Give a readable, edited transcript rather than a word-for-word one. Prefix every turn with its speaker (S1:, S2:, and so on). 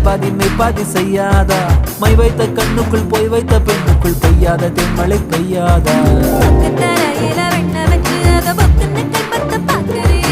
S1: பாதி மெய்ப்பாதி செய்யாதா மை வைத்த கண்ணுக்குள் போய் வைத்த பெண்ணுக்குள் பெய்யாத தென்மழை பெய்யாதா
S2: தரையில வெண்ண வச்சு அத பொக்குன்னு கைப்பத்த பாக்குறே